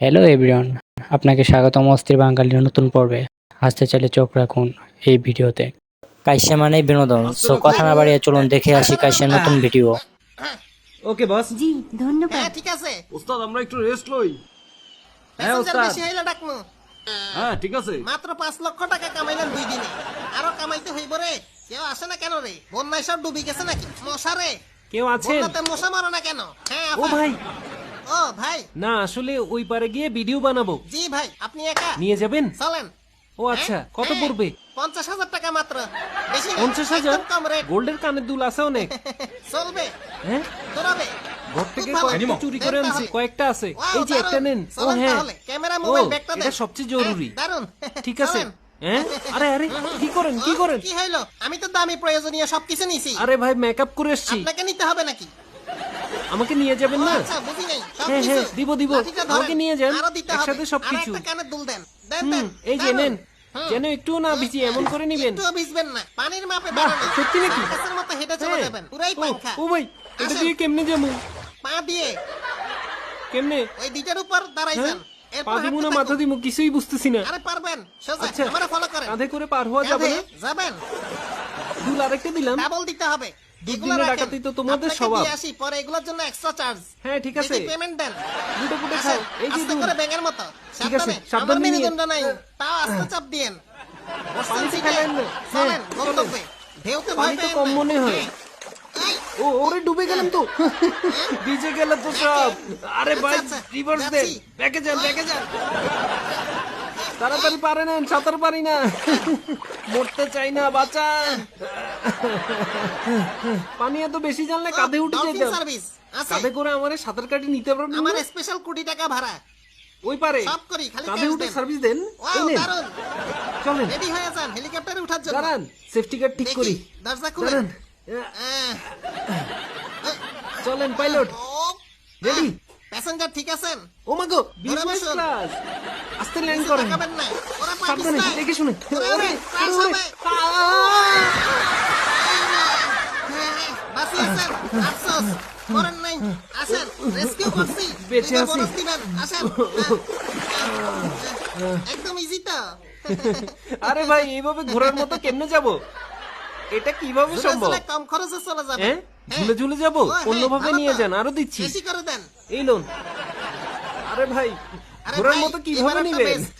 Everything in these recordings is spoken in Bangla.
হ্যালো এভরিওয়ান, আপনাকে স্বাগতম অস্থির বাঙালির নতুন পর্বে। হাসতে চাইলে চোখ রাখুন এই ভিডিওতে। কাইসা মানেই বিনোদন, সো কথা না বাড়িয়ে চলুন দেখে আসি কাইসার নতুন ভিডিও। ওকে বস। জি ধন্যবাদ। হ্যাঁ ঠিক আছে। ওস্তাদ আমরা একটু রেস্ট লই। হ্যাঁ প্যাসেঞ্জার ওস্তাদ। বেশি হইলে ডাকমু। হ্যাঁ ঠিক আছে। মাত্র 5 লক্ষ টাকা কামাইলেন 2 দিনে। আরো কামাইতে হইব রে। কেউ আসে না কেন রে? বন্যায় সব ডুবি গেছে নাকি? মশা রে। কেউ আছেন? বন্যাতে মশা মারো না কেন? হ্যাঁ ও আপা। ভাই, ও ভাই। না আসলে ওই পারে গিয়ে ভিডিও বানাবো। জি ভাই, আপনি একা? নিয়ে যাবেন? চলেন। ও আচ্ছা, হ্যাঁ, কত হ্যাঁ, পড়বে? 50,000 টাকা মাত্র। বেশি না, 50,000? একদম কম রেট। গোল্ডের কানের দুল আছে অনেক। চলবে। হ্যাঁ, দৌড়াবে। ঘর থেকে খুব ভালো। কয়েকটা চুরি করে দেন আনছি, তাহলে। কয়েকটা আছে। ওয়াও, এই যে একটা দারুণ। নেন। ও চলেন হ্যাঁ, তাহলে। ক্যামেরা, ও মোবাইল, ব্যাগটা এটা দেন। সবচেয়ে জরুরি। হ্যাঁ, দারুণ। ঠিক আছে। চলেন। হ্যাঁ, আরে আরে কি করেন কি করেন? কি হইলো? আমি তো দামি প্রয়োজনীয় সবকিছু নিছি। আরে ভাই মেকআপ করে এসছি, আপনাকে নিতে হবে নাকি? আমাকে নিয়ে যাবেন ও না? আচ্ছা, বুঝি নাই। হ্যাঁ, সবকিছু। হ্যাঁ, দিব। লাঠিটা ধরেন। আমাকে নিয়ে যান। আরো দিতে হবে। একসাথে সবকিছু। আর একটা কানের দুল দেন। দেন, দেন। এই যে দারুণ। নেন, হুম। যেন একটু না ভিজি এমন করে নিবেন। একটুও ভিজবেন না। পানির মাপে বাহ, বানানো। সত্যি নাকি? সার্কাসের মতো হেঁটে চলে হ্যাঁ। যাবেন। পুরাই পাংখা। ও ভাই, এটা আসেন। দিয়ে কেমনে যাবো? পা দিয়ে কেমনে? ওই দিটার উপর দাঁড়াই হ্যাঁ? যান। এরপর পা দিমু হাঁটতে না থাকুন। মাথা দিমু কিছুই বুঝতেছি না। আরে পারবেন। সোজা। আচ্ছা, আমারে ফলো করেন। কাঁধে করে পার হওয়া যাবে কাঁধে না? যাবেন। দুল আরেকটা দিলাম। ডাবল দিতে হবে। এগুলো দুদিনের রাখেন। ডাকাতি তো তোমাদের আপনাকে স্বভাব। দিয়ে আসি, পরে এগুলোর জন্য এক্সট্রা চার্জ। হ্যাঁ ঠিক আছে, পেমেন্ট দেন। দুটো ফুটে আসেন, খাও। এই যে আস্তে দুল। করে ব্যাঙের মতো। ঠিক আছে, সাবধানে। সাবধানে আমার নিয়ে। মেরুদণ্ড নাই। তাও আস্তে চাপ দিয়েন। বসছেন পানিতে সিটে। ফেলেন না। চলেন হ্যাঁ, গন্তব্যে। ঢেউতে ভয় পানি তো পেয়েন কম না। মনে হয়। হ্যাঁ। এই, ও ওরে ডুবে গেলাম তো। ভিজে গেল তো সব। আরে ভাই আচ্ছা, রিভার্স দেন, যাচ্ছি। ব্যাকে যান ব্যাকে যান। তাড়াতাড়ি পারে না, সাঁতার পারি না। মরতে চাই না, বাঁচান। পানি এত বেশি জানলে কাঁধে উঠে ডলফিন যেতাম। সার্ভিস আছে। কাঁধে করে আমারে সাঁতার কাটি নিতে পারবেন আমার না? স্পেশাল 20 টাকা ভাড়া। ওই পারে সব করি, খালি কাঁধে cash উঠে দেন। সার্ভিস দেন। এই ওয়াও, নেন, দারুণ। চলেন। রেডি হয়ে যান হেলিকপ্টারে ওঠার জন্য। দাঁড়ান, সেফটি কার্ড ঠিক দেখি, করি। দরজা খুলেন। দাঁড়ান, চলেন পাইলট। Ready? প্যাসেঞ্জার ঠিক আছেন? ও মা গো, ধরে বিজনেস বসুন। ক্লাস। আস্তে ল্যান্ড নিচে করেন। তাকাবেন না। ওরা সাবধানে, পাকিস্তান। দেখে শুনে। ওরে, ওরে, ক্রাশ ওরে, হবে। বাঁচিয়েছেন। আফসোস। মরেন নাই। আসেন, রেস্কিউ করছি। বেঁচে দুইটা আছি। বোনাস দিবেন। আসেন। একদম ইজি তো। আরে ভাই এইভাবে ঘোরার মতো কেমনে যাব? এটা কিভাবে ঝুলে সম্ভব? ঝুলে কম খরচে চলে যাবে। হ্যাঁ, ঝুলে ঝুলে যাব? ও, হ্যাঁ, অন্যভাবে ভালো নিয়ে তো। যান, আরো দিচ্ছি। বেশি করে দেন। এই লোন। আরে ভাই, আরে ঘোরার ভাই, মতো এবার কিভাবে একটা নিবেন? best।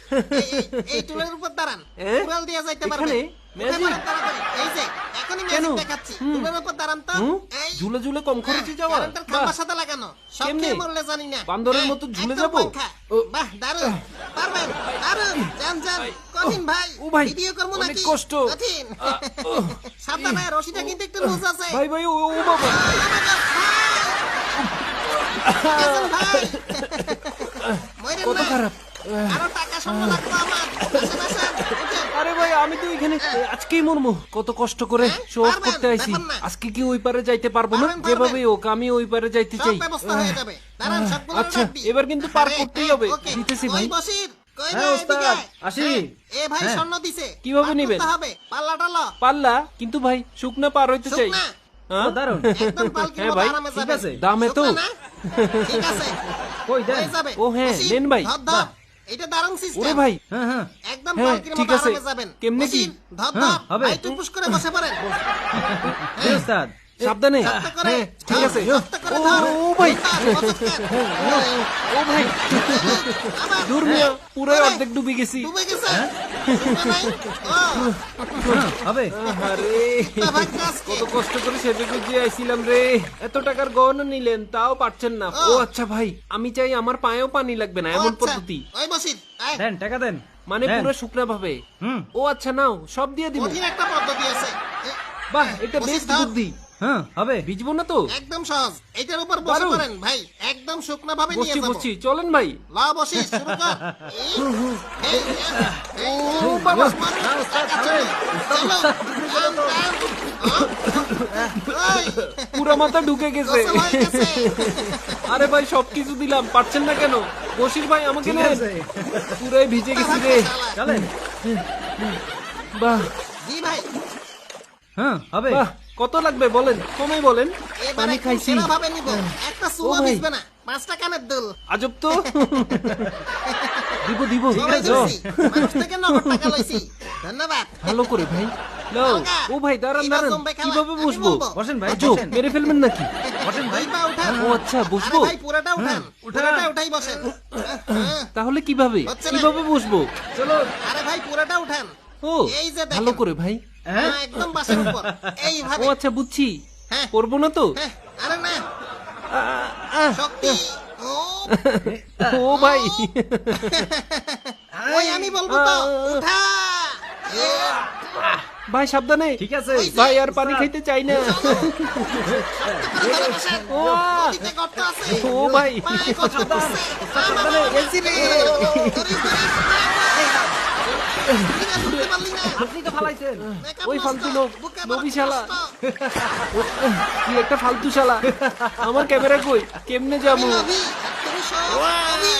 এই টুলের উপর দাঁড়ান। হ্যাঁ? উড়াল দিয়ে যাইতে এখানে? পারবেন। উঠে Magic? পড়েন তাড়াতাড়ি। এই যে, এখনই কেন? ম্যাজিক দেখাচ্ছি। হুম। টুলের উপর দাঁড়ান তো। হুম? এই। ঝুলে ঝুলে কম খরচে হ্যাঁ, যাওয়া? কারেন্টের বাহ, খাম্বার সাথে লাগানো। সব কেমনে? খেয়ে মরলে জানি না। বান্দরের হ্যাঁ, মতো ঝুলে একদম যাবো? পাংখা। ও। বাহ, দারুণ। পারবেন, দারুণ। যান, যান। কঠিন ভাই। ও ভাই, ভিডিও করবো অনেক নাকি? কষ্ট। কঠিন। সাবধানে, রশিটা কিন্তু একটু লুজ আছে। ভাই ভাই, ও ও বাবা। গেছেন ভাই। মইরেন কত না। খারাপ। আরো টাকা শূন্য লাগবে আমার। আসেন, আসেন। উঠেন। আরে ভাই আমি তো এখানে আজকেই মরমু, কত কষ্ট করে হ্যাঁ, শো অফ পারবেন, করতে আইছি। ব্যাপার না। আজকে কি ওই পারে যাইতে পারবো না? পারবেন, পারবেন। যেভাবে হোক আমি ওই পারে যাইতে সব চাই। ব্যবস্থা হয়ে যাবে। দাঁড়ান, সবগুলো আচ্ছা, রাখবি। এবার কিন্তু পার আরে, করতেই হ্যাঁ, হবে। ওকে। দিতেছি ওই ভাই। বসির, কই হ্যাঁ, রে, ওস্তাদ, এদিকে আয়। আসি। হ্যাঁ, এ ভাই হ্যাঁ। স্বর্ণ দিছে। কিভাবে পার নিবেন? করতে হবে। পাল্লাটা ল। পাল্লা কিন্তু ভাই শুকনা পার হইতে চাই। শুকনা? হ্যাঁ? ও, দারুণ। একদম পালকির হ্যাঁ মতো ভাই, আরামে ঠিক যাবেন। আছে। দামে তো। শুকনা না? ঠিক আছে। কই দেন? হয়ে যাবে। ও হ্যাঁ, বসির, নেন ভাই। ধর, ধর। এটা দারুণ সিস্টেম। ওরে ভাই, হ্যাঁ হ্যাঁ একদম হ্যাঁ, পালকির ঠিক মতো আছে। আরামে যাবেন। কেমনে কি? বসির, ধর, হ্যাঁ, ধর। হবে। ভাই টুপুস করে বসে পড়েন। জি, ওস্তাদ। সাবধানে। শক্ত করে। হ্যাঁ, ঠিক ধর, আছে। শক্ত করে ও ধর। ও ভাই, ধর, কতক্ষণ? ও ভাই, আবার। দূর মিয়া, পুরাই ওরে, অর্ধেক ডুবে গেছি। ডুবে গেছে? ডুবে নাই? ও, হ্যাঁ, হবে। আরে তা ভাগ্য আজকে। কত কষ্ট করে সেজে গুজিয়ে আইছিলাম রে। এত টাকার গহনা নিলেন তাও পারছেন না। ও। ও আচ্ছা ভাই, আমি চাই আমার পায়েও পানি লাগবে না, ও এমন আচ্ছা। পদ্ধতি। ওই বসির, আয়। দেন, টাকা দেন। মানে দেন। পুরো শুকনা ভাবে। হুম। ও আচ্ছা নাও, সব দিয়ে দিব। কঠিন একটা পদ্ধতি আছে। বাহ, এটা বসির বেস্ট ধর। বুদ্ধি। হ্যাঁ, হবে। ভিজবো না তো? একদম সহজ। এটার উপর বসে দারুণ। পড়েন ভাই। একদম শুকনা ভাবে নিয়ে বসছি যাবো। বসছি, চলেন ভাই। ল বসিস, শুরু কর। এই, এই, ও বাবা, হ্যাঁ, ওস্তাদ, হবে। চলো। টান, টান। ওই, পুরো মাথা ঢুকে গেছে। গোসল হয়ে গেছে। আরে ভাই সবকিছু দিলাম, পারছেন না কেন? বসির ভাই আমাকে ঠিক নেন। আছে। পুরাই ভিজে গেছি রে। চলেন। বাহ জি ভাই। হ্যাঁ, হবে। বাহ, কত লাগবে বলেন, কমে বলেন। এবার পানি একদম খাইছি। সেরা ভাবে নিব একটা সুমা ভাই। ভিজবে না 5টা কানের দুল আজব তো। দিব দিব। সবাই যাও। দিছি মানুষ থেকে নগদ টাকা লইছি ধন্যবাদ ভালো করে ভাই। নাও। কাকা, ও ভাই দাঁড়ান এবার দাঁড়ান। জমবে খেলা, কিভাবে আমি বসবো? বলবো। বসেন ভাই, আজব, বসেন। মেরে ফেলবেন নাকি? বসেন ভাই। দুই পা উঠান ও আচ্ছা, বসবো। আরে ভাই পুরাটা উঠান পুরাটা উঠাই বসেন তাহলে কিভাবে হচ্ছে না। কিভাবে বসবো? চলো। আরে ভাই পুরাটা উঠান ও এই যে দেখেন। ভালো করে ভাই। হ্যাঁ, একদম বাসের উপর এইভাবে ও আচ্ছা বুঝছি। হ্যাঁ। করবো না তো? হ্যাঁ, আরে না আহ, শক্তি ও ও ভাই। ওই আমি বলবো তো উঠা এ, ভাই সাবধানে। ঠিক আছে। ওই যে, ভাই আর পানি খাইতে চাই না। ধরে বসেন। ও নদীতে গর্ত আছে ও ভাই। পায়ে কথা বলছে। সাবধানে, গেছি রে। ধরিস, ধরতে পারলি না? আপনি তো ফালাইছেন। Makeup ওই নষ্ট, ফালতু লোক, বুকে নবী বরফ শালা। নষ্ট। কি একটা ফালতু শালা। আমার ক্যামেরা কই, কেমনে যাবো? আমি লবি, তুমি সব লবি।